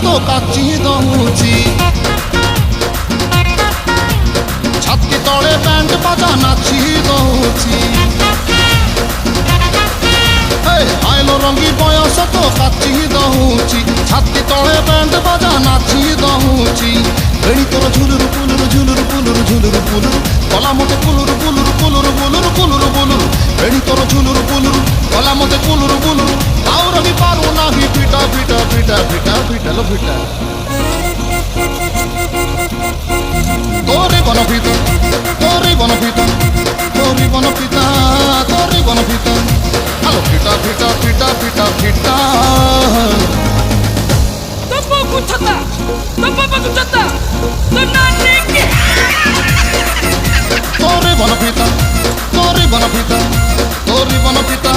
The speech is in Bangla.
তো কাচি দৌছি ছাতি তলে ব্যান্ড বাজা নাচি দৌছি আইলো রঙ্গি বয়স তো কাচি দৌছি ছাতি তলে ব্যান্ড বাজা নাচি দৌছি বেড়ি তোর ঝুলুর পুলুর ঝুলুর পুলুর ঝুলুর পুলুর গলা মতে কুলুর পুলুর কুলুর বুলুর কুলুর বুলুর বেড়ি তোর ঝুলুর পুলুর গলা মতে কুলুর বুলুর তাও রবি পারু নাহি পিটা পিটা পিটা পিটা পিটালো পিটা তোরে বনপিতা তোরে বনপিতা তোরে বনপিতা তোরে বনপিতা আলো পিটা পিটা পিটা পিটা পিটা Topo kuchata, topo kuchata, tonaniki. তোরে বনপিতা তোরে বনপিতা তোরে বনপিতা